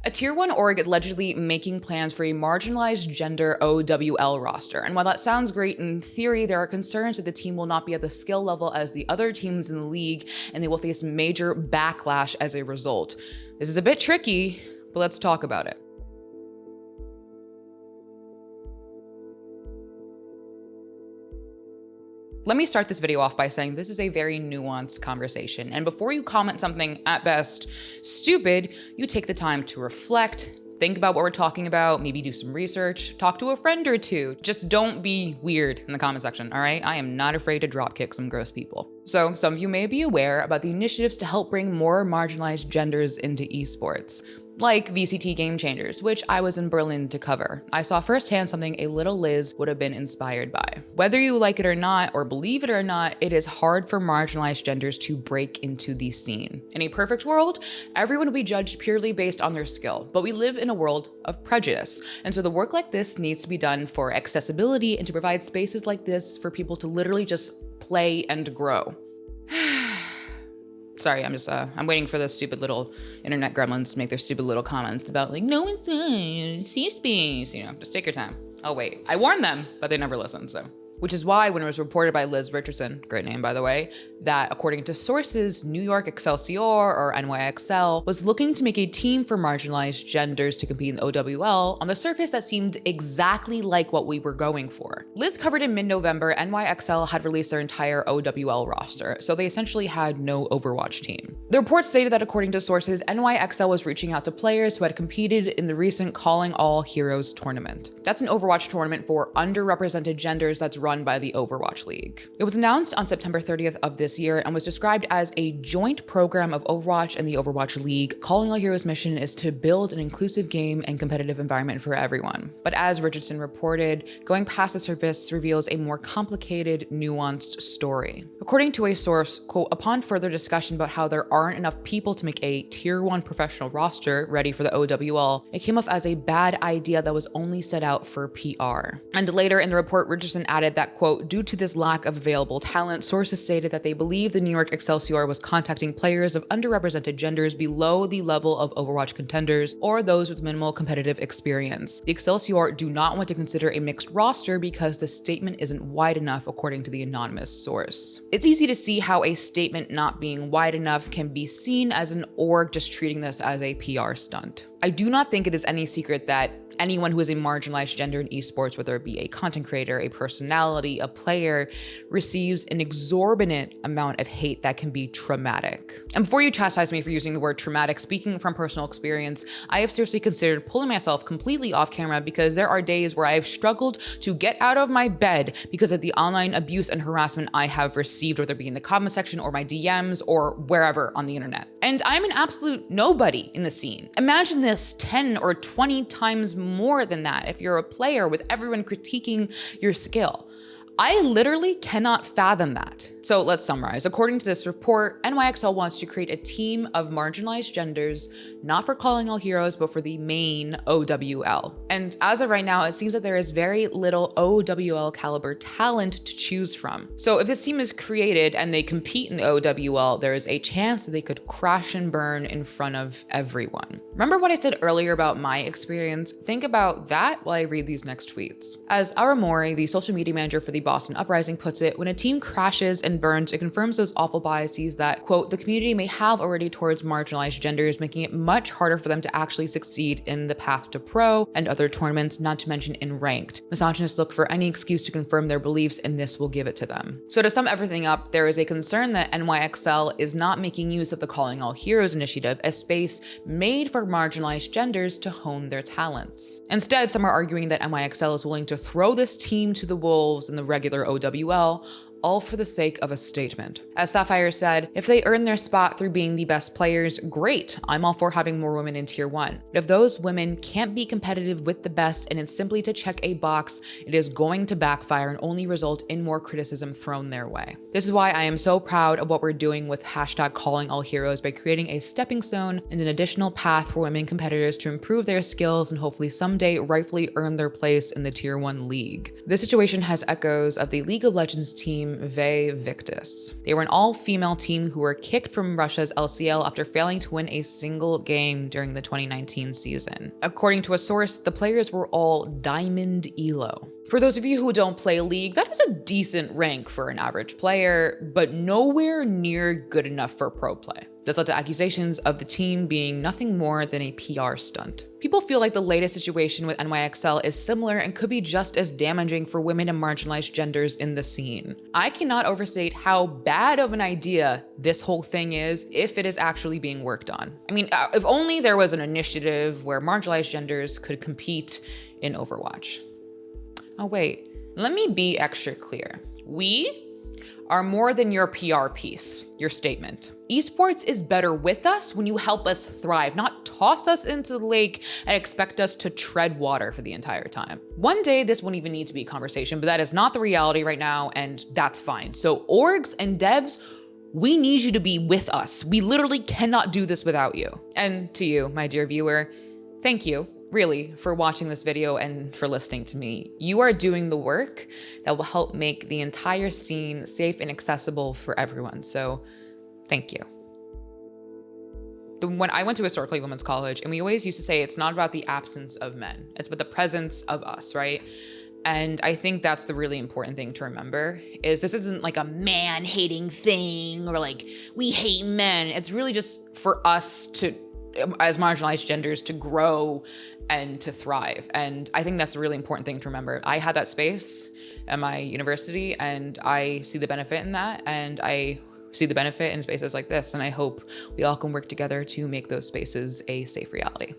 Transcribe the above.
A Tier 1 org is allegedly making plans for a marginalized gender OWL roster. And while that sounds great in theory, there are concerns that the team will not be at the skill level as the other teams in the league, and they will face major backlash as a result. This is a bit tricky, but let's talk about it. Let me start this video off by saying this is a very nuanced conversation. And before you comment something at best stupid, you take the time to reflect, think about what we're talking about, maybe do some research, talk to a friend or two. Just don't be weird in the comment section, all right? I am not afraid to dropkick some gross people. So some of you may be aware about the initiatives to help bring more marginalized genders into esports, like VCT Game Changers, which I was in Berlin to cover. I saw firsthand something a little Liz would have been inspired by. Whether you like it or not, or believe it or not, it is hard for marginalized genders to break into the scene. In a perfect world, everyone would be judged purely based on their skill, but we live in a world of prejudice. And so the work like this needs to be done for accessibility and to provide spaces like this for people to literally just play and grow. Sorry, I'm waiting for those stupid little internet gremlins to make their stupid little comments about like, no one's safe space, you know, just take your time. Oh wait, I warned them, but they never listened, so. Which is why when it was reported by Liz Richardson, great name by the way, that according to sources, New York Excelsior or NYXL was looking to make a team for marginalized genders to compete in the OWL. On the surface, that seemed exactly like what we were going for. Liz covered in mid-November, NYXL had released their entire OWL roster, so they essentially had no Overwatch team. The report stated that according to sources, NYXL was reaching out to players who had competed in the recent Calling All Heroes tournament. That's an Overwatch tournament for underrepresented genders that's run by the Overwatch League. It was announced on September 30th of this year and was described as a joint program of Overwatch and the Overwatch League. Calling All Heroes' mission is to build an inclusive game and competitive environment for everyone. But as Richardson reported, going past the surface reveals a more complicated, nuanced story. According to a source, quote, upon further discussion about how there aren't enough people to make a Tier 1 professional roster ready for the OWL, it came off as a bad idea that was only set out for PR. And later in the report, Richardson added that, quote, due to this lack of available talent, sources stated that they believe the New York Excelsior was contacting players of underrepresented genders below the level of Overwatch contenders or those with minimal competitive experience. The Excelsior do not want to consider a mixed roster because the statement isn't wide enough, according to the anonymous source. It's easy to see how a statement not being wide enough can be seen as an org just treating this as a PR stunt. I do not think it is any secret that anyone who is a marginalized gender in esports, whether it be a content creator, a personality, a player, receives an exorbitant amount of hate that can be traumatic. And before you chastise me for using the word traumatic, speaking from personal experience, I have seriously considered pulling myself completely off camera because there are days where I have struggled to get out of my bed because of the online abuse and harassment I have received, whether it be in the comment section or my DMs or wherever on the internet. And I'm an absolute nobody in the scene. Imagine this 10 or 20 times more than that if you're a player with everyone critiquing your skill. I literally cannot fathom that. So let's summarize. According to this report, NYXL wants to create a team of marginalized genders, not for Calling All Heroes, but for the main OWL. And as of right now, it seems that there is very little OWL caliber talent to choose from. So if this team is created and they compete in the OWL, there is a chance that they could crash and burn in front of everyone. Remember what I said earlier about my experience? Think about that while I read these next tweets. As Aramori, the social media manager for the Boston Uprising, puts it, when a team crashes and burns, it confirms those awful biases that, quote, the community may have already towards marginalized genders, making it much harder for them to actually succeed in the path to pro and other tournaments, not to mention in ranked. Misogynists look for any excuse to confirm their beliefs, and this will give it to them. So to sum everything up, there is a concern that NYXL is not making use of the Calling All Heroes initiative, a space made for marginalized genders to hone their talents. Instead, some are arguing that NYXL is willing to throw this team to the wolves in the regular OWL, all for the sake of a statement. As Sapphire said, if they earn their spot through being the best players, great. I'm all for having more women in Tier 1. But if those women can't be competitive with the best and it's simply to check a box, it is going to backfire and only result in more criticism thrown their way. This is why I am so proud of what we're doing with hashtag Calling All Heroes by creating a stepping stone and an additional path for women competitors to improve their skills and hopefully someday rightfully earn their place in the Tier 1 league. This situation has echoes of the League of Legends team team Fahey Victus. They were an all-female team who were kicked from Russia's LCL after failing to win a single game during the 2019 season. According to a source, the players were all Diamond Elo. For those of you who don't play League, that is a decent rank for an average player, but nowhere near good enough for pro play. This led to accusations of the team being nothing more than a PR stunt. People feel like the latest situation with NYXL is similar and could be just as damaging for women and marginalized genders in the scene. I cannot overstate how bad of an idea this whole thing is if it is actually being worked on. I mean, if only there was an initiative where marginalized genders could compete in Overwatch. Oh wait, let me be extra clear. We are more than your PR piece, your statement. Esports is better with us when you help us thrive, not toss us into the lake and expect us to tread water for the entire time. One day this won't even need to be a conversation, but that is not the reality right now, and that's fine. So orgs and devs, we need you to be with us. We literally cannot do this without you. And to you, my dear viewer, thank you. Really, for watching this video and for listening to me. You are doing the work that will help make the entire scene safe and accessible for everyone. So thank you. When I went to historically women's college, and we always used to say it's not about the absence of men, it's about the presence of us, right? And I think that's the really important thing to remember, is this isn't like a man-hating thing or like we hate men. It's really just for us to, as marginalized genders, to grow and to thrive. And I think that's a really important thing to remember. I had that space at my university and I see the benefit in that, and I see the benefit in spaces like this, and I hope we all can work together to make those spaces a safe reality.